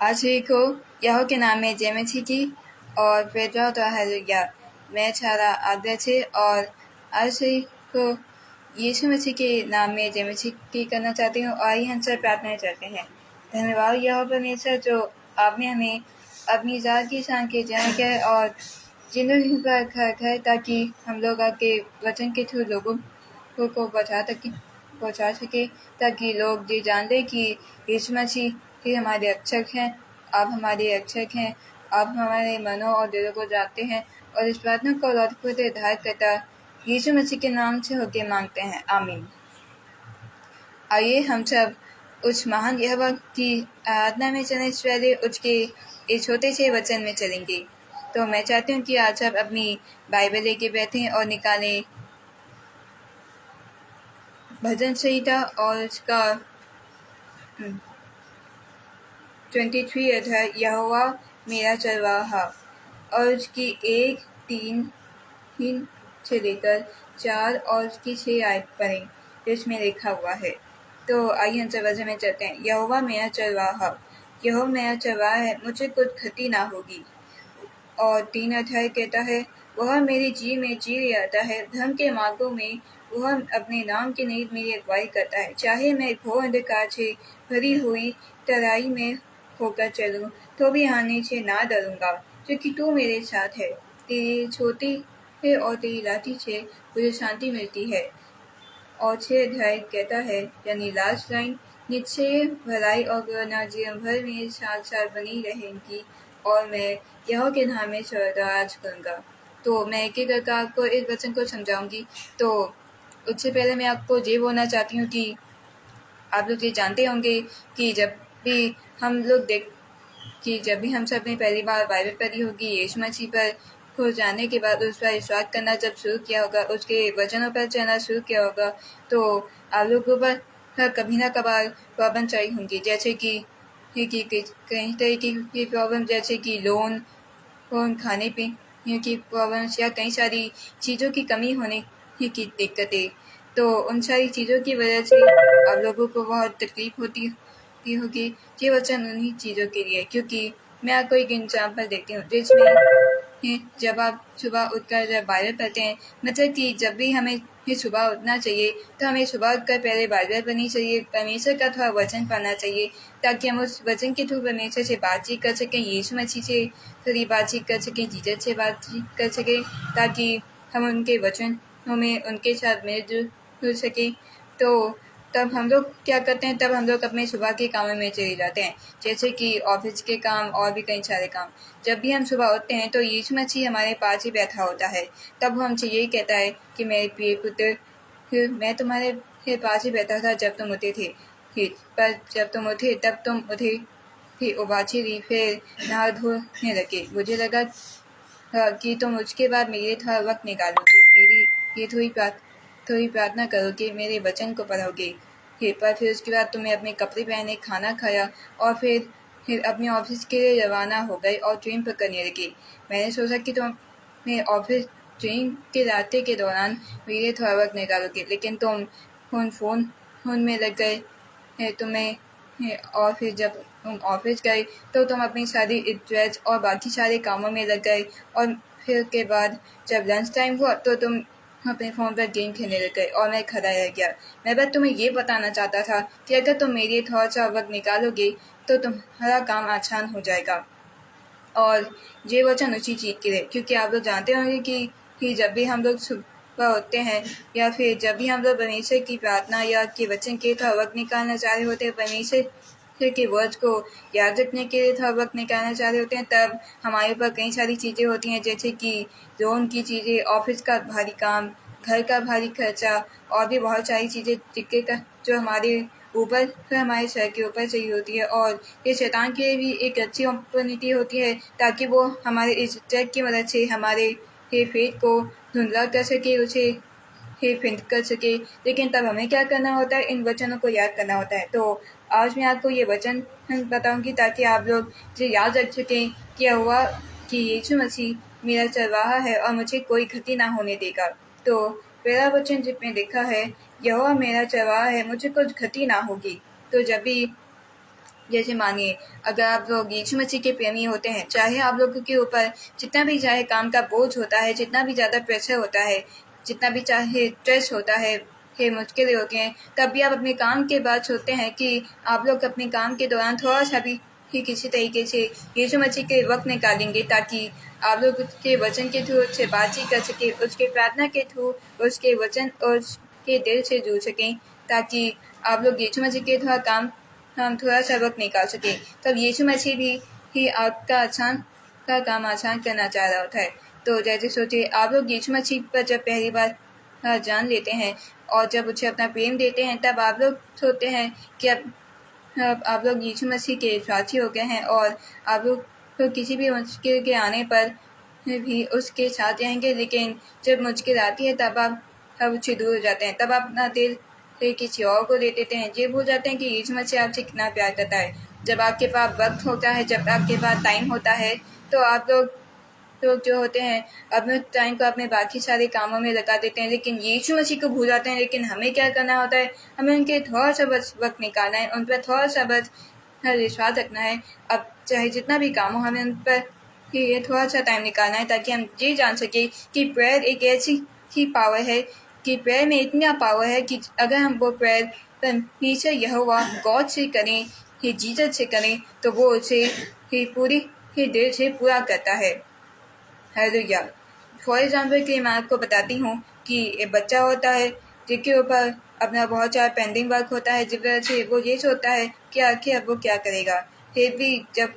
आज ही को यहोवा के नाम में जय मसीह की और प्रेज़ तो हालेलुया। मैं छारा आग्रह से और आज ही को यीशु मसीह के नाम में जय मसीह की करना चाहती हूँ और हम सब प्रार्थना करते हैं। धन्यवाद यहोवा परमेश्वर जो आपने हमें अपनी ज़ात की शान के जमा किया है और जिंदगी पर रखा है ताकि हम लोग आपके वचन के थ्रू लोगों को पहुँचा सके ताकि लोग ये जान लें कि यीशु मसीह ही हमारे रक्षक हैं। आप हमारे रक्षक हैं। आप हमारे मनों और दिलों को जानते हैं और इस प्रार्थना को लौटते धारक करता यीशु मसीह के नाम से होके मांगते हैं, आमीन। आइए हम सब उस महान यहोवा की आराधना में चलने से पहले उसके इस छोटे से वचन में चलेंगे। तो मैं चाहती हूँ कि आज सब अपनी बाइबल लेके बैठें और निकालें भजन संहिता और उसका 23 अध्याय यहोवा मेरा चरवाहा और उसकी 1, 3 से लेकर 4 और उसकी 6 आयत पढ़ें जिसमें लिखा हुआ है। तो आइए हम सब वचन में चलते हैं। यहोवा मेरा चरवाहा, यहोवा मेरा चरवाहा है, मुझे कुछ क्षति ना होगी। और 3 अध्याय कहता है, वह मेरी जी में जी रहता है, धर्म के मार्गों में वह अपने नाम के निमित्त मेरी अगुवाई करता है। चाहे मैं घोर अंधकार से भरी हुई तराई में होकर चलूं तो भी हानि से ना डरूंगा, क्योंकि तू मेरे साथ है। तेरी छोटी है और तेरी लाठी से मुझे शांति मिलती है। और 6 अध्याय कहता है, यानी लास्ट लाइन, निश्चय भलाई और करुणा जीवन भर मेरे साथ साथ बनी रहेंगी और मैं यहोवा के नाम में स्वराज करूंगा। तो मैं एक एक करके आपको इस वचन को समझाऊंगी। तो उससे पहले मैं आपको ये बोलना चाहती हूँ कि आप लोग ये जानते होंगे कि जब भी हम सब ने पहली बार बाइबल पढ़ी होगी, यीशु मसीह पर हो जाने के बाद उस पर विश्वास करना जब शुरू किया होगा, उसके वचनों पर चलना शुरू किया होगा, तो आप लोगों पर कभी ना कभार प्रॉब्लम चाहिए होंगी, जैसे कि कई तरीके की प्रॉब्लम, जैसे कि लोन खाने पीने की प्रॉब्लम्स या कई सारी चीज़ों की कमी होने की दिक्कतें। तो उन सारी चीज़ों की वजह से आप लोगों को बहुत तकलीफ होती होगी। ये वचन उन्हीं चीज़ों के लिए, क्योंकि मैं आपको एक एग्जाम्पल देती हूँ जिसमें जब आप सुबह उठकर जब बाइबल पढ़ते हैं, मतलब कि जब भी हमें सुबह उठना चाहिए तो हमें सुबह उठकर पहले बाइबल पढ़नी चाहिए, परमेश्वर का थोड़ा वचन पढ़ना चाहिए ताकि हम उस वचन के थ्रू परमेश्वर से बातचीत कर सकें, यीशु मसीह से थोड़ी बातचीत कर सकें, जीसस से बातचीत कर सकें, ताकि हम उनके वचनों में उनके साथ मिल सकें। तो तब हम लोग क्या करते हैं, तब हम लोग अपने सुबह के कामों में चले जाते हैं, जैसे कि ऑफिस के काम और भी कई सारे काम। जब भी हम सुबह उठते हैं तो यीशु मसीह हमारे पास ही बैठा होता है। तब वो हमसे यही कहता है कि मेरे प्रिय पुत्र, मैं तुम्हारे पास ही बैठा था जब तुम उठे थे, पर जब तुम उठे तब तुम उठे थे उबाची ली, फिर नहा धोने लगे। मुझे लगा कि तुम उसके बाद मेरे थोड़ा वक्त निकालोगे, मेरी ये थोड़ी प्रार्थना करोगे, मेरे वचन को पढ़ोगे। पर फिर उसके बाद तुमने अपने कपड़े पहने, खाना खाया और फिर अपने ऑफिस के लिए रवाना हो गए और ट्रेन पकड़ने लगे। मैंने सोचा कि तुम अपने ऑफिस ट्रेन के रास्ते के दौरान मेरे थोड़ा वक्त निकालोगे, लेकिन तुम फोन में लग गए तुम्हें। और फिर जब तुम ऑफिस गए तो तुम अपनी सारी ड्रेस और बाकी सारे कामों में लग गए, और फिर के बाद जब लंच टाइम हुआ तो तुम अपने फ़ोन पर गेम खेलने लग गए और मैं खड़ा रह गया। मैं बस तुम्हें ये बताना चाहता था कि अगर तुम मेरे लिए थोड़ा सा वक्त निकालोगे तो तुम्हारा काम आसान हो जाएगा। और ये वचन उसी चीज़ के लिए, क्योंकि आप लोग जानते होंगे कि जब भी हम लोग सुबह होते हैं या फिर जब भी हम लोग परमेश्वर की प्रार्थना या के वचन के थोड़ा वक्त निकालना चाह रहे होते हैं, परमेश्वर के वर्ड्स को याद रखने के लिए थोड़ा वक्त निकालना चाह रहे होते हैं, तब हमारे ऊपर कई सारी चीज़ें होती हैं, जैसे कि लोन की चीज़ें, ऑफिस का भारी काम, घर का भारी खर्चा और भी बहुत सारी चीज़ें टिक्के का जो हमारे ऊपर हमारे सर के ऊपर चाहिए होती है। और ये शैतान के लिए भी एक अच्छी अपॉर्चुनिटी होती है ताकि वो हमारे इस ट्रैक की मदद से हमारे फेथ को धुंधला कर सके, उसे फिंट कर सके। लेकिन तब हमें क्या करना होता है, इन वचनों को याद करना होता है। तो आज मैं आपको ये वचन बताऊंगी ताकि आप लोग इसे याद रख सकें कि हुआ कि यीशु मसीह मेरा चरवाहा है और मुझे कोई क्षति ना होने देगा। तो पहला वचन जिसमें लिखा है, यहोवा मेरा चरवाहा है, मुझे कुछ क्षति ना होगी। तो जब भी जैसे मानिए, अगर आप लोग यीशु मसीह के प्रेमी होते हैं, चाहे आप लोगों के ऊपर जितना भी चाहे काम का बोझ होता है, जितना भी ज़्यादा प्रेशर होता है, जितना भी चाहे स्ट्रेस होता है मुश्किलें होती हैं, तब भी आप अपने काम के बाद सोचते हैं कि आप लोग अपने काम के दौरान थोड़ा-सा भी किसी तरीके से यीशु मसीह के वक़्त निकालेंगे, ताकि आप लोग उसके वचन के थ्रू उससे बातचीत कर सकें, उसके प्रार्थना के थ्रू उसके वचन और उसके दिल से जुड़ सकें, ताकि आप लोग यीशु मसीह के थोड़ा काम हम थोड़ा-सा वक़्त निकाल सकें। तब यीशु मसीह भी आपका काम आसान करना चाह रहा होता है। तो जैसे सोचिए, आप लोग यीशु मसीह पर जब पहली बार जान लेते हैं और जब उसे अपना प्रेम देते हैं, तब आप लोग सोचते हैं कि अब आप लोग यीशु मसीह के साथी हो गए हैं और आप लोग तो किसी भी मुश्किल के आने पर भी उसके साथ रहेंगे। लेकिन जब मुश्किल आती है, तब आप उससे दूर हो जाते हैं, तब आप अपना दिल किसी और को दे देते हैं। ये भूल जाते हैं कि यीशु मसीह आपसे कितना प्यार करता है। जब आपके पास वक़्त होता है, जब आपके पास टाइम होता है, तो आप लोग जो होते हैं अपने टाइम को अपने बाकी सारे कामों में लगा देते हैं, लेकिन यीशु मसीह को भूल जाते हैं। लेकिन हमें क्या करना होता है, हमें उनके थोड़ा-सा बस वक़्त निकालना है, उन पर थोड़ा-सा बस विश्वास रखना है। अब चाहे जितना भी काम हो, हमें उन पर ये थोड़ा-सा टाइम निकालना है, ताकि हम ये जान सकें कि प्रेयर एक ऐसी ही पावर है कि प्रेयर में इतना पावर है कि अगर हम वो प्रेयर परमेश्वर यहोवा गॉड से करें, जीसस से करें, तो वो उसे पूरी दिल से पूरा करता है। हालेलुया। फॉर एग्जाम्पल के लिए मैं आपको बताती हूँ कि एक बच्चा होता है जिसके ऊपर अपना बहुत सारा पेंडिंग वर्क होता है, जिस वजह से वो ये सोचता है कि आखिर अब वो क्या करेगा। फिर भी जब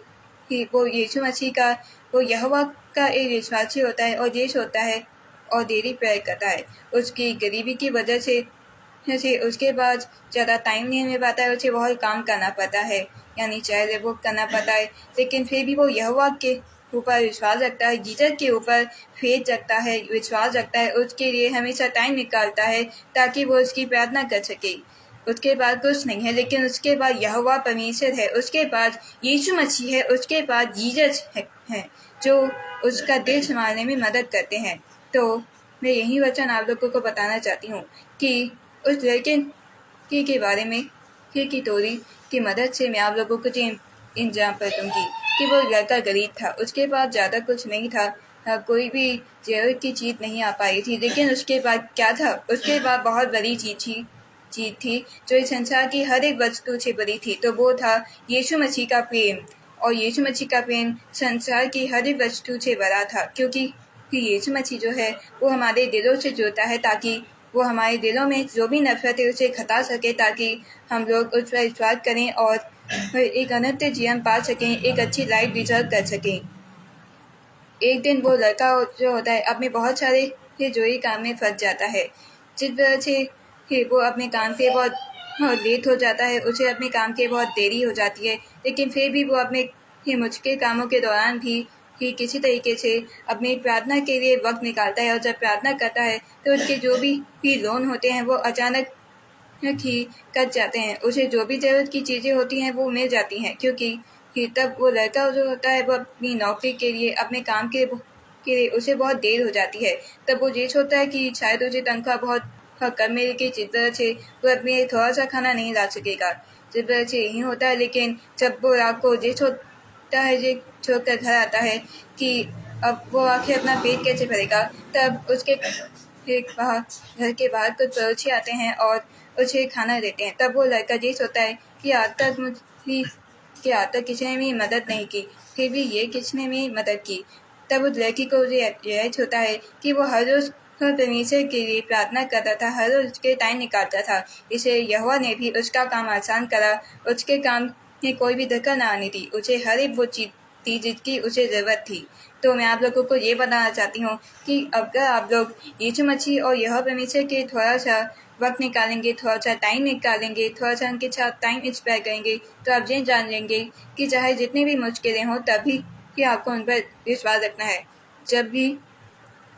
वो यीशु मसीह का, वो यहोवा का एक विश्वासी होता है और ये सोचता है और डेली प्रेयर करता है। उसकी गरीबी की वजह से उसके बाद ज़्यादा टाइम नहीं मिल पाता है, उसे बहुत काम करना पड़ता है, यानी चाहे वो करना पड़ता है। लेकिन फिर भी वो यहोवा के ऊपर विश्वास रखता है, जीसस के ऊपर फेथ रखता है, विश्वास रखता है, उसके लिए हमेशा टाइम निकालता है ताकि वो उसकी प्रार्थना कर सके। उसके बाद कुछ नहीं है, लेकिन उसके बाद यहोवा परमेश्वर है, उसके बाद यीशु मसीह है, उसके बाद जीसस है जो उसका दिल संभालने में मदद करते हैं। तो मैं यही वचन आप लोगों को बताना चाहती हूँ कि उस लड़के के बारे में की स्टोरी की मदद से मैं आप लोगों को एग्जाम्पल दूंगी कि वो लड़का गरीब था, उसके पास ज़्यादा कुछ नहीं था, कोई भी ज़रूरत की चीज़ नहीं आ पाई थी। लेकिन उसके बाद क्या था, उसके बाद बहुत बड़ी चीज़ थी जो इस संसार की हर एक वस्तु से बड़ी थी। तो वो था यीशु मसीह का प्रेम, और यीशु मसीह का प्रेम संसार की हर एक वस्तु से बड़ा था, क्योंकि यीशु मसीह जो है वो हमारे दिलों से जुड़ता है, ताकि वो हमारे दिलों में जो भी नफरत है उसे घटा सके, ताकि हम लोग उस पर विश्वास करें और एक अनंत जीवन पा सकें, एक अच्छी लाइफ डिजर्व कर सकें। एक दिन वो लड़का जो होता है अपने बहुत सारे जोरी काम में फंस जाता है, जिस वजह से वो अपने काम से बहुत लेट हो जाता है, उसे अपने काम के बहुत देरी हो जाती है। लेकिन फिर भी वो अपने मुश्किल कामों के दौरान भी किसी तरीके से अपनी प्रार्थना के लिए वक्त निकालता है, और जब प्रार्थना करता है तो उसके जो भी लोन होते हैं वो अचानक ही कट जाते हैं। उसे जो भी ज़रूरत की चीज़ें होती हैं वो मिल जाती हैं, क्योंकि तब वो लड़का जो होता है वो अपनी नौकरी के लिए, अपने काम के लिए उसे बहुत देर हो जाती है। तब वो ये सोचता है कि शायद उसे तनख्वाह बहुत कम मिलेगी, जिस वजह से वो अपने थोड़ा सा खाना नहीं ला सकेगा, जिस वजह से यही होता है। लेकिन जब वो रात को ये सोचता है, ये सोच कर घर आता है कि अब वो आखिर अपना पेट कैसे भरेगा, तब उसके घर के बाहर कुछ पड़ोसी आते हैं और उसे खाना देते हैं। तब वो लड़का ये सोचता है कि आज तक किसी ने भी मदद नहीं की, फिर भी ये किसने भी मदद की। तब उस लड़की को रियलाइज होता है कि वो हर रोज़ परमेश्वर के लिए प्रार्थना करता था, हर रोज़ उसके टाइम निकालता था। इसे यहोवा ने भी उसका काम आसान करा, उसके काम में कोई भी दिक्कत ना आनी थी, उसे हर एक वो चीज़ थी जिसकी उसे ज़रूरत थी। तो मैं आप लोगों को ये बताना चाहती हूँ कि अगर आप लोग यीशु मसीह और यहोवा परमेश्वर के थोड़ा सा वक्त निकालेंगे, थोड़ा सा टाइम निकालेंगे, थोड़ा सा उनके साथ टाइम स्पेंड करेंगे, तो आप ये जान लेंगे कि चाहे जितनी भी मुश्किलें हों, तभी कि आपको उन पर विश्वास रखना है। जब भी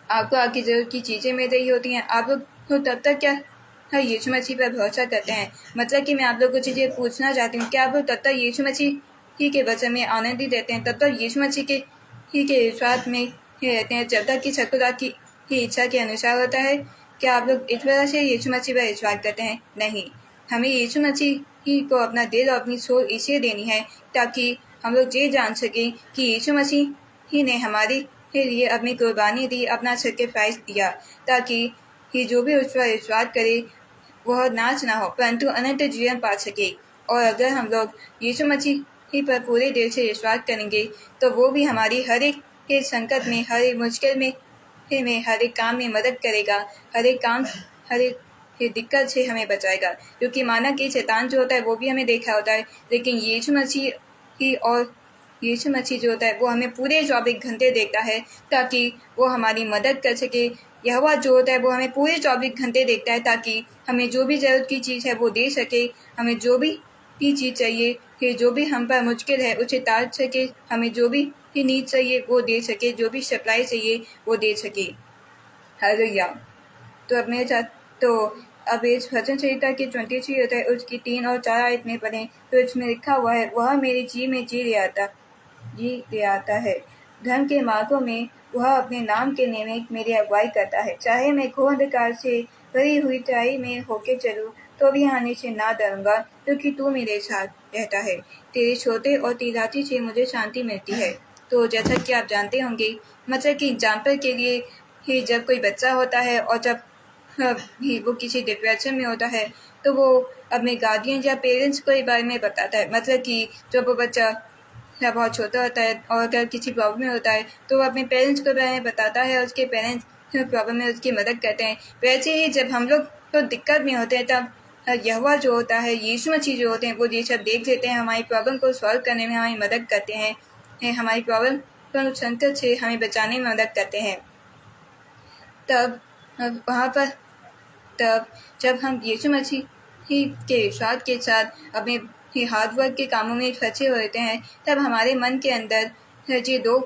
आपको आपकी ज़रूरत की चीज़ें मिल रही होती हैं, आप लोग तो तब तक क्या यीशु मसीह पर भरोसा करते हैं। मतलब कि मैं आप लोगों को ये पूछना चाहती हूँ, क्या आप लोग तब तक यीशु मसीह ही के वचन में आनंद ही देते हैं, तब तक यीशु मसीह के विश्वास में ही रहते हैं, जब तक कि सकुरा की इच्छा के अनुसार होता है। क्या आप लोग इस वजह से यीशु मसीह पर विश्वास करते हैं? नहीं, हमें यीशु मसीह ही को अपना दिल और अपनी सोल इसे देनी है ताकि हम लोग ये जान सकें कि यीशु मसीह ही ने हमारे लिए अपनी कुर्बानी दी, अपना सेक्रीफाइस दिया, ताकि ये जो भी उस पर विश्वास करे वह नाश ना हो परंतु अनंत जीवन पा सके। और अगर हम लोग यीशु मसीह ही पर पूरे दिल से विश्वास करेंगे तो वो भी हमारी हर एक के संकट में, हर एक मुश्किल में हर एक काम में मदद करेगा, हर एक ये दिक्कत से हमें बचाएगा। क्योंकि माना कि शैतान जो होता है वो भी हमें देखा होता है, लेकिन यीशु मसीह जो होता है वो हमें पूरे 24 घंटे देखता है ताकि वो हमारी मदद कर सके। यहोवा जो होता है वो हमें पूरे 24 घंटे देखता है ताकि हमें जो भी ज़रूरत की चीज़ है वो दे सके, हमें जो भी चीज़ चाहिए, कि जो भी हम पर मुश्किल है उसे टाल सके, हमें जो भी नीड चाहिए वो दे सके, जो भी सप्लाई चाहिए वो दे सके। हालेलुया। तो अब मेरे साथ तो अब इस भजन संहिता की 23 होता है उसकी 3 और 4 आयत में पढ़ें तो इसमें लिखा हुआ है, वह मेरे जी में जी ले आता है, धर्म के मार्गों में वह अपने नाम के निमित्त मेरी अगुवाई करता है। चाहे मैं घोर अंधकार से भरी हुई तराई में होके चलूं तो भी हानि से ना डरूंगा, क्योंकि तू मेरे साथ रहता है। तेरे छोटे और तिलाती से मुझे शांति मिलती है। तो जैसा कि आप जानते होंगे, मतलब कि एग्जाम्पल के लिए ही जब कोई बच्चा होता है और जब भी वो किसी डिप्रेशन में होता है तो वो अपने गार्डियन या पेरेंट्स को इस बारे में बताता है। मतलब कि जब वो बच्चा या बहुत छोटा होता है और अगर किसी प्रॉब्लम में होता है तो वो अपने पेरेंट्स को बारे में बताता है और उसके पेरेंट्स प्रॉब्लम में उसकी मदद करते हैं। वैसे ही जब हम लोग तो दिक्कत में होते हैं तब यहोवा जो होता है, यीशु मसीह जो होते हैं वो ये सब देख लेते हैं, हमारी प्रॉब्लम को सॉल्व करने में हमारी मदद करते हैं, हमारी प्रॉब्लम को संकट से हमें बचाने में मदद करते हैं। तब वहाँ पर तब जब हम यीशु मसीह ही के विश्वास के साथ अपने हार्ड वर्क के कामों में फंसे होते हैं तब हमारे मन के अंदर ये दो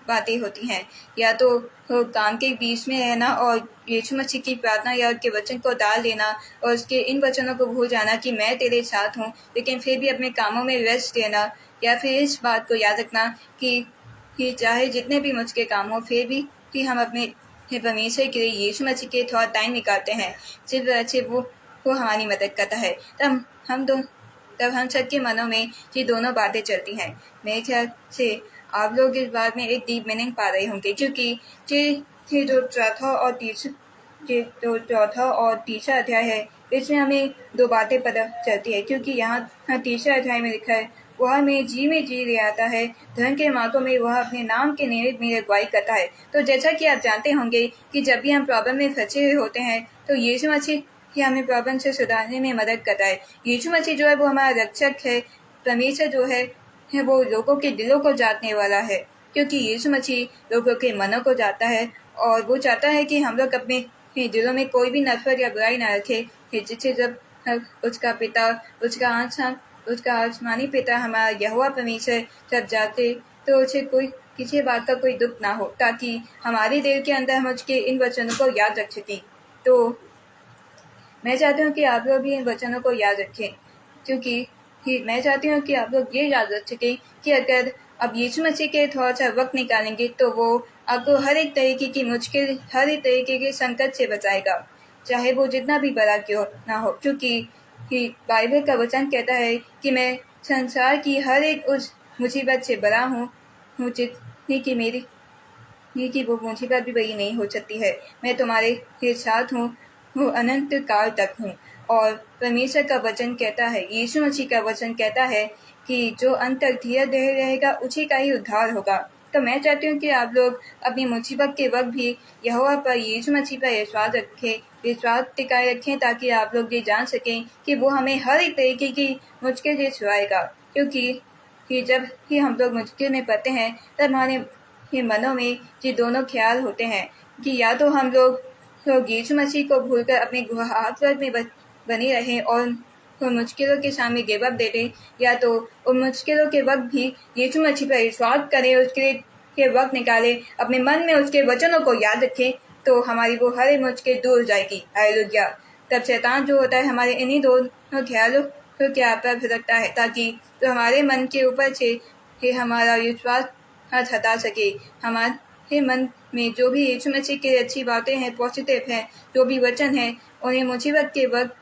बातें होती हैं, या तो काम के बीच में रहना और यीशु मसीह की प्रार्थना या उसके वचन को डाल देना और उसके इन वचनों को भूल जाना कि मैं तेरे साथ हूँ, लेकिन फिर भी अपने कामों में व्यस्त रहना, या फिर इस बात को याद रखना कि चाहे जितने भी मुश्किल काम हो फिर भी हम अपने परमेश्वर के लिए यीशु मसीह के थोड़ा टाइम निकालते हैं, जिस वजह से वो हमारी मदद करता है। तब हम सबके मनों में ये दोनों बातें चलती हैं। मेरे ख्याल से आप लोग इस बात में एक डीप मीनिंग पा रहे होंगे, क्योंकि ये जो चौथा और तीसरा अध्याय है इसमें हमें दो बातें पता चलती है। क्योंकि यहाँ तीसरा अध्याय में लिखा है, वह मेरे जी में जी ले आता है, धर्म के मार्गों में वह अपने नाम के निमित्त मेरी अगुवाई करता है। तो जैसा कि आप जानते होंगे कि जब भी हम प्रॉब्लम में फंसे हुए होते हैं तो यीशु मसीह ही हमें प्रॉब्लम से सुधारने में मदद करता है। यीशु मसीह जो है वो हमारा रक्षक है। परमेश्वर जो है वो लोगों के दिलों को जानने वाला है, क्योंकि यीशु मसीह लोगों के मनों को जानता है और वो चाहता है कि हम लोग अपने दिलों में कोई भी नफरत या बुराई ना रखे, जिससे जब उसका पिता उसका आसमानी पिता हमारा यहोवा परमेश्वर जब जाते तो उसे किसी बात का कोई दुख ना हो, ताकि हमारे दिल के अंदर हम उसके इन वचनों को याद रख सकें। तो मैं चाहती हूँ कि आप लोग भी इन वचनों को याद रखें, क्योंकि मैं चाहती हूँ कि आप लोग ये याद रख सकें कि अगर अब यीशु मसीह के थोड़ा सा वक्त निकालेंगे तो वो आपको हर एक तरीके की मुश्किल, हर एक तरीके के संकट से बचाएगा, चाहे वो जितना भी बड़ा क्यों ना हो। क्योंकि बाइबल का वचन कहता है कि मैं संसार की हर एक उस मुसीबत से बड़ा हूँ जितनी कि मेरी कि वो मुसीबत भी बड़ी नहीं हो सकती है। मैं तुम्हारे साथ हूँ, वो अनंत काल तक हूँ। और परमेश्वर का वचन कहता है, यीशु मसीह का वचन कहता है कि जो अंत तक धीरे रहेगा उसी का ही उद्धार होगा। तो मैं चाहती हूँ कि आप लोग अपनी मुसीबत के वक्त भी यहोवा पर, यीशु मसीह पर विश्वास टिकाए रखें, ताकि आप लोग ये जान सकें कि वो हमें हर एक तरीके की मुश्किल से छुड़ाएगा। क्योंकि जब ही हम लोग मुश्किल में पड़ते हैं तब हमारे मनों में ये दोनों ख्याल होते हैं कि या तो हम लोग यीशु मसीह को भूलकर अपने गुहार में बने रहें और उन मुश्किलों के सामने गिव अप दे दें, या तो उन मुश्किलों के वक्त भी यीशु मसीह पर विश्वास करें, उसके लिए वक्त निकालें, अपने मन में उसके वचनों को याद रखें, तो हमारी वो हर एक मुश्किल दूर हो जाएगी। हालेलुया। तब शैतान जो होता है हमारे इन्हीं दोनों ख्यालों के आप भटकता है, ताकि तो हमारे मन के ऊपर से हमारा विश्वास हटा सके। हमारे मन में जो भी यीशु मसीह की अच्छी बातें हैं, पॉजिटिव हैं, जो भी वचन हैं, उन्हें मुसीबत के वक्त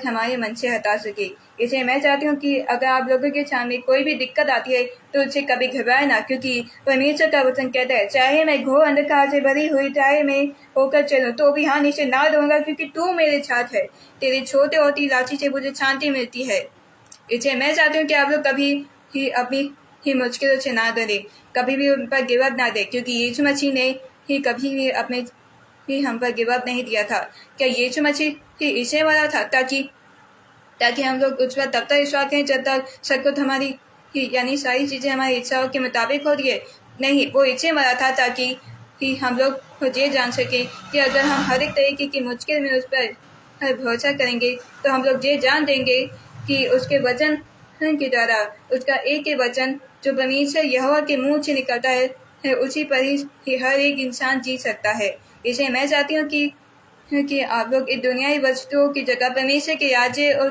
हमारे मन से हटा सके। इसलिए मैं चाहती हूँ कि अगर आप लोगों के सामने कोई भी दिक्कत आती है तो उससे कभी घबराए ना, क्योंकि परमेश्वर का वचन कहता है, चाहे मैं घोर अंधकार से भरी हुई, चाहे मैं होकर चलूं तो भी हानि से ना डरूंगा, क्योंकि तू मेरे साथ है। तेरी छोटे होती लाठी से मुझे शांति मिलती है। इसलिए मैं चाहती हूँ कि आप लोग कभी ही अपनी ही मुश्किलों से ना डरे, कभी भी उन पर गिव अप ना दे, क्योंकि यीशु मसीह ने ही कभी भी अपने ही हम पर गिव अप नहीं दिया था। क्या यीशु मसीह ही इसे वाला था ताकि हम लोग उस पर तब तक विश्वास करें जब तक सब कुछ हमारी यानी सारी चीज़ें हमारी इच्छाओं के मुताबिक हो रही है? नहीं, वो इससे मरा था ताकि ही हम लोग ये जान सके कि अगर हम हर एक तरीके की मुश्किल में उस पर भरोसा करेंगे तो हम लोग ये जान देंगे कि उसके वचन के द्वारा, उसका एक ही वचन जो परमेश्वर यहोवा के मुंह से निकलता है उसी पर ही हर एक इंसान जी सकता है। इसलिए मैं चाहती हूँ कि आप लोग इस दुनियाई वस्तुओं की जगह परमेश्वर के राज्य और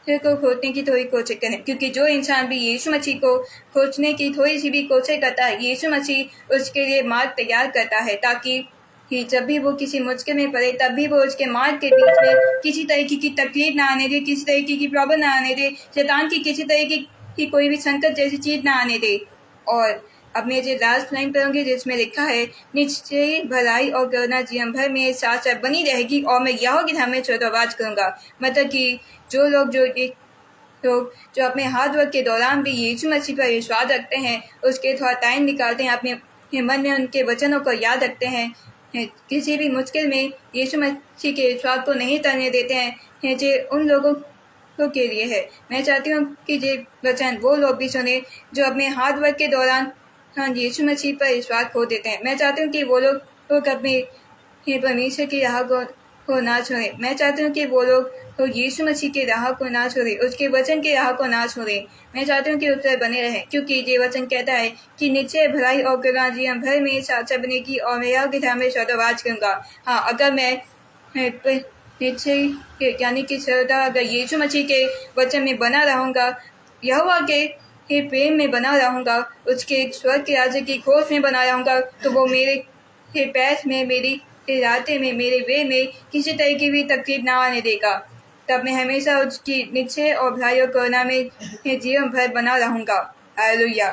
को खोजने की थोड़ी कोशिश करें, क्योंकि जो इंसान भी यीशु मसीह को खोजने की थोड़ी सी भी कोशिश करता है, यीशु मसीह उसके लिए मार्ग तैयार करता है, ताकि कि जब भी वो किसी मुश्किल में पड़े तब भी वो उसके मार्ग के बीच में किसी तरीके की तकलीफ ना आने दे, किसी तरीके की प्रॉब्लम ना आने दे, शैतान की किसी तरीके की कोई भी संकट जैसी चीज ना आने दे। और अब मैं जो लास्ट लाइन पढ़ूंगी जिसमें लिखा है, निश्चय भलाई और करुणा जीवन भर मेरे साथ साथ बनी रहेगी और मैं यहोवा के धाम में चौथावास करूंगा। मतलब कि जो लोग जो अपने हार्ड वर्क के दौरान भी यीशु मसीह पर विश्वास रखते हैं, उसके थोड़ा टाइम निकालते हैं, अपने मन में उनके वचनों को याद रखते हैं, किसी भी मुश्किल में यीशु मसीह के विश्वास को नहीं तलने देते हैं, जो उन लोगों के लिए है। मैं चाहती हूँ कि ये वचन वो लोग भी सुने जो अपने हार्ड वर्क के दौरान यीशु मसीह पर विश्वास खो देते हैं। मैं चाहती हूँ कि वो लोग अपने परमेश्वर की राह को ना छोड़े। मैं चाहती हूँ कि वो लोग तो यीशु मसीह के राह को ना छोड़े, उसके वचन के राह को ना छोड़े। मैं चाहती हूँ कि उस पर बने रहें, क्योंकि ये वचन कहता है कि निश्चय भलाई और करुणा जीवन भर में साथ बनेगी और मैं यहोवा के धाम में सदावास करूंगा। हाँ, अगर मैं निश्चय यानी कि सदा अगर यीशु मसीह के वचन में बना रहूंगा, यहोवा के प्रेम में बना रहूंगा, उसके स्वर्ग के राज्य की खोज में बना रहूंगा, तो वो मेरे पैर में, मेरी रास्ते में, मेरे वे में किसी तरह की भी तकलीफ ना आने देगा। तब मैं हमेशा उसकी निश्चय और भलाई और करुणा में जीवन भर बना रहूंगा। हालेलुया।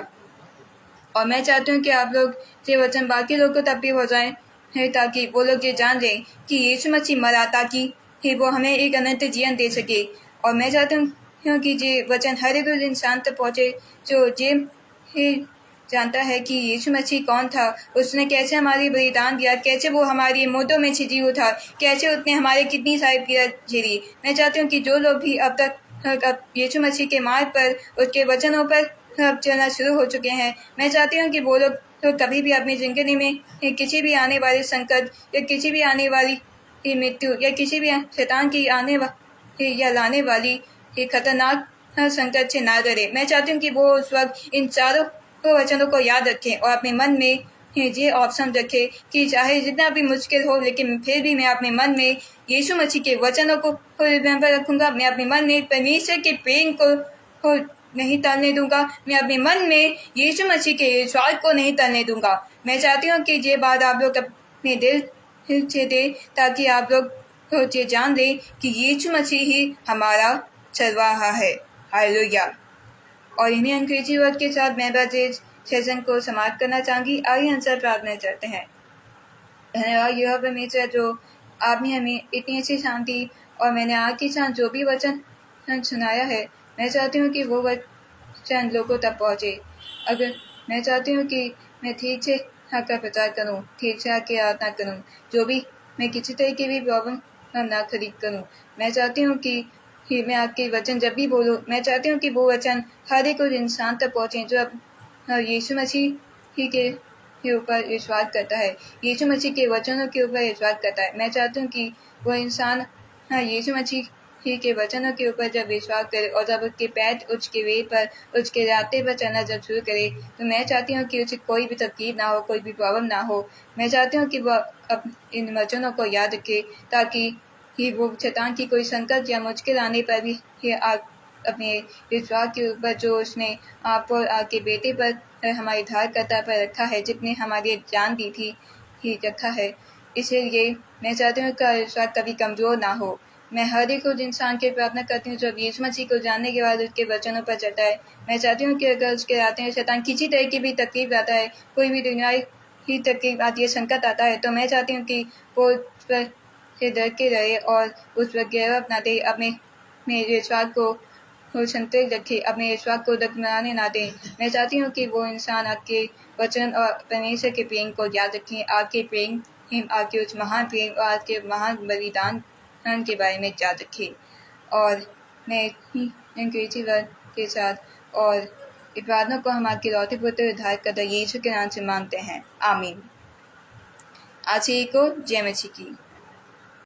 और मैं चाहती हूँ कि आप लोग ये वचन बाकी लोगों को तब भी हो जाए, ताकि वो लोग ये जान लें कि यीशु मसीह मरा ताकि वो हमें एक अनंत जीवन दे सके। और मैं चाहती हूँ कि ये वचन हर एक इंसान तक पहुँचे जो ये जानता है कि यीशु मसीह कौन था, उसने कैसे हमारी बलिदान दिया, कैसे वो हमारी मुद्दों में छिजी हुआ था, कैसे उसने हमारे कितनी सारी पीड़ा झेली। मैं चाहती हूँ कि जो लोग भी अब तक यीशु मसीह के मार्ग पर, उसके वचनों पर अब चलना शुरू हो चुके हैं, मैं चाहती हूँ कि वो लोग तो कभी भी अपनी जिंदगी में किसी भी आने वाले संकट या किसी भी आने वाली मृत्यु या किसी भी शैतान की या लाने वाली खतरनाक संकट से ना डरे। मैं चाहती हूँ कि वो उस वक्त इन चारों वचनों को याद रखें और अपने मन में ये ऑप्शन रखे कि चाहे जितना भी मुश्किल हो, लेकिन फिर भी मैं अपने मन में यीशु मसीह के वचनों को रखूंगा। मैं अपने मन में परमेश्वर के प्रेम को नहीं तलने दूंगा। मैं अपने मन में यीशु मसीह के विश्वास को नहीं तलने दूंगा। मैं चाहती हूँ कि ये बात आप लोग अपने दिल से दे, ताकि आप लोग ये जान लें कि यीशु मसीह ही हमारा चरवाहा है। हालेलुया। और इन्हीं अंग्रेजी वर्ड के साथ मैं बस इस सेशन को समाप्त करना चाहूंगी। आइए हम सब प्रार्थना करते हैं। धन्यवाद यहोवा परमेश्वर, जो आपने हमें इतनी अच्छी शांति और मैंने आज के साथ जो भी वचन सुनाया है, मैं चाहती हूँ कि वो वचन लोगों तक पहुँचे। अगर मैं चाहती हूँ कि मैं ठीक से हक का प्रचार करूँ, ठीक से हक की आराधना करूँ, जो भी मैं किसी तरह की भी प्रॉब्लम ना खरीद करूँ। मैं चाहती हूँ कि मैं आपके वचन जब भी बोलूँ, मैं चाहती हूँ कि वो वचन हर एक इंसान तक पहुँचे जो यीशु मसीह ही के ऊपर विश्वास करता है, यीशु मसीह के वचनों के ऊपर विश्वास करता है। मैं चाहती हूँ कि वो इंसान यीशु मसीह ही के वचनों के ऊपर जब विश्वास करे और जब उसके पैर उसके वे पर, उसके रास्ते पर चलना जब शुरू करे, तो मैं चाहती हूँ कि उसे कोई भी तकलीफ ना हो, कोई भी प्रॉब्लम ना हो। मैं चाहती हूँ कि वह अब इन वचनों को याद रखे, ताकि वो शैतान की कोई संकट या मुश्किल आने पर भी अपने विश्वास के ऊपर जो उसने आप और आपके बेटे पर हमारी धारकर्ता पर रखा है, जितने हमारी जान दी थी ही रखा है, इसलिए मैं चाहती हूँ कि विश्वास कभी कमज़ोर ना हो। मैं हर एक उस इंसान की प्रार्थना करती हूँ जो यीशु मसीह को जानने के बाद उसके वचनों पर चलता है। मैं चाहती हूँ कि अगर उसके रास्ते में शैतान किसी तरह की भी तकलीफ आता है, कोई भी दुनियाई ही तकलीफ आती है, संकट आता है, तो मैं चाहती हूँ कि वो उस पर से डर के रहे और उस पर गहरा अपनाते, अपने मेरे विश्वास को संतुलित रखे, अपने विश्वास को डगमगाने ना दें। मैं चाहती हूँ कि वो इंसान आपके वचन और परमेश्वर के प्रेम को याद रखें, आपके प्रेम, आपके उस महान प्रेम और आपके महान बलिदान के बारे में याद रखें। और मैं इसी वर्ड के साथ और इस प्रार्थना को हम आपके लौटे पुत्र उद्धारकर्ता यीशु के नाम से मांगते हैं, आमीन। आज ही को जय मसीह की।